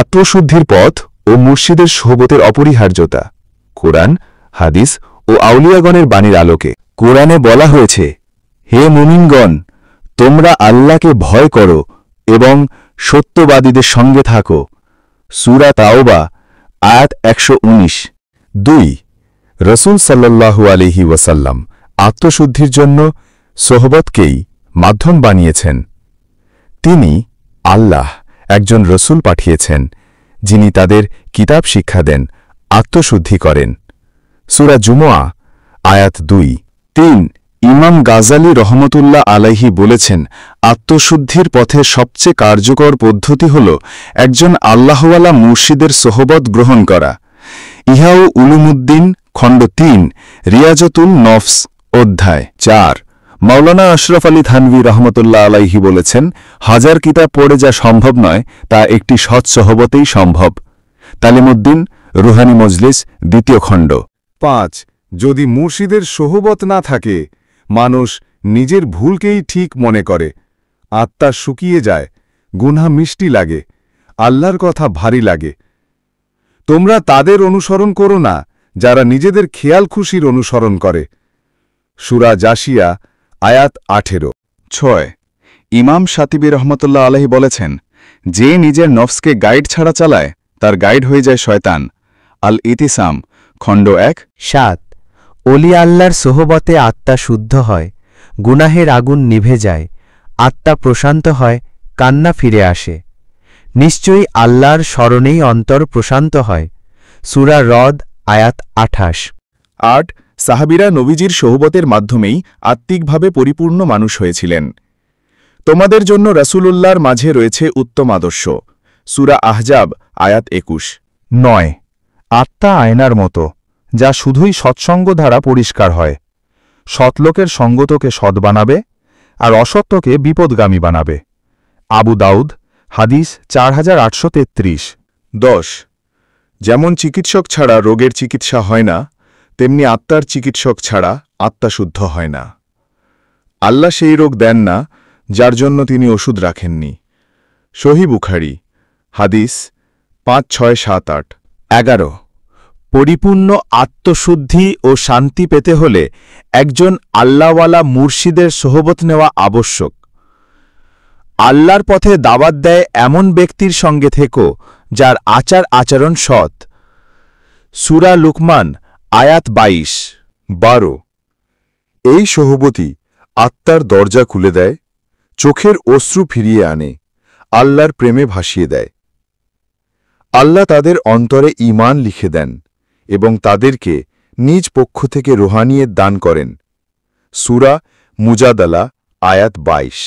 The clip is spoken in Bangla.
আত্মশুদ্ধির পথ ও মুর্শিদের সোহবতের অপরিহার্যতা। কোরআন, হাদিস ও আউলিয়াগণের বাণীর আলোকে। কোরআনে বলা হয়েছে, হে মুমিনগণ, তোমরা আল্লাহকে ভয় করো এবং সত্যবাদীদের সঙ্গে থাকো। সূরা তাওবা আয়াত ১১৯। ২ রসূল সাল্লাল্লাহু আলাইহি ওয়াসাল্লাম আত্মশুদ্ধির জন্য সোহবতকেই মাধ্যম বানিয়েছেন। তিনি আল্লাহ একজন রসূল পাঠিয়েছেন, যিনি তাদের কিতাব শিক্ষা দেন, আত্মশুদ্ধি করেন। সূরা জুমুআ আয়াত ২। ৩ ইমাম গাজালি রহমতুল্লাহ আলাইহি বলেছেন, আত্মশুদ্ধির পথে সবচেয়ে কার্যকর পদ্ধতি হল একজন আল্লাহওয়ালা মুর্শিদের সোহবত গ্রহণ করা। ইহাউ উলুমুদ্দিন খণ্ড ৩ রিয়াজতুল নফস অধ্যায় ৪। মাওলানা আশরাফ আলী থানভী রহমতুল্লাহ আলাইহি বলেছেন, হাজার কিতাব পড়ে যা সম্ভব নয় তা একটি সৎ সোহবতেই সম্ভব। তালিমুদ্দিন রুহানি মজলিস ২য় খণ্ড। ৫ যদি মুর্শিদের সোহবত না থাকে, মানুষ নিজের ভুলকেই ঠিক মনে করে, আত্মা শুকিয়ে যায়, গুনাহ মিষ্টি লাগে, আল্লাহর কথা ভারী লাগে। তোমরা তাদের অনুসরণ করো না যারা নিজেদের খেয়াল খুশির অনুসরণ করে। সূরা জাসিয়া আয়াত ১৮। ৬ ইমাম শাতিবী রহমতুল্লাহ আলাইহি বলেছেন, যে নিজের নফসকে গাইড ছাড়া চালায় তার গাইড হয়ে যায় শয়তান। আল ইতিসাম খণ্ড ১। ৭ অলি আল্লাহর সোহবতে আত্মা শুদ্ধ হয়, গুনাহের আগুন নিভে যায়, আত্মা প্রশান্ত হয়, কান্না ফিরে আসে। নিশ্চয়ই আল্লাহর স্মরণেই অন্তর প্রশান্ত হয়। সূরা রদ আয়াত ২৮। ৮ সাহাবীরা নবীজির সোহবতের মাধ্যমেই আত্মিকভাবে পরিপূর্ণ মানুষ হয়েছিলেন। তোমাদের জন্য রাসূলুল্লাহর মাঝে রয়েছে উত্তম আদর্শ। সূরা আহজাব আয়াত ২১। ৯ আত্মা আয়নার মতো, যা শুধুই সৎসঙ্গ দ্বারা পরিষ্কার হয়। সৎলোকের সঙ্গ তোকে সৎ বানাবে, আর অসত্যকে বিপদগামী বানাবে। আবু দাউদ হাদিস ৪৮৩৩। ১০ যেমন চিকিৎসক ছাড়া রোগের চিকিৎসা হয় না, তেমনি আত্মার চিকিৎসক ছাড়া আত্মা শুদ্ধ হয় না। আল্লাহ সেই রোগ দেন না যার জন্য তিনি ওষুধ রাখেননি। সহিহ বুখারী হাদিস ৫৬৭৮। ১১ পরিপূর্ণ আত্মশুদ্ধি ও শান্তি পেতে হলে একজন আল্লাহওয়ালা মুর্শিদের সোহবত নেওয়া আবশ্যক। আল্লাহর পথে দাওয়াত দেয় এমন ব্যক্তির সঙ্গে থেকো যার আচার আচরণ সৎ। সূরা লুকমান আয়াত ২২। ১২ এই সোহবতই আত্মার দরজা খুলে দেয়, চোখের অশ্রু ফিরিয়ে আনে, আল্লাহর প্রেমে ভাসিয়ে দেয়। আল্লাহ তাদের অন্তরে ঈমান লিখে দেন এবং তাদেরকে নিজ পক্ষ থেকে রুহানিয়ত দান করেন। সূরা মুজাদালা আয়াত ২২।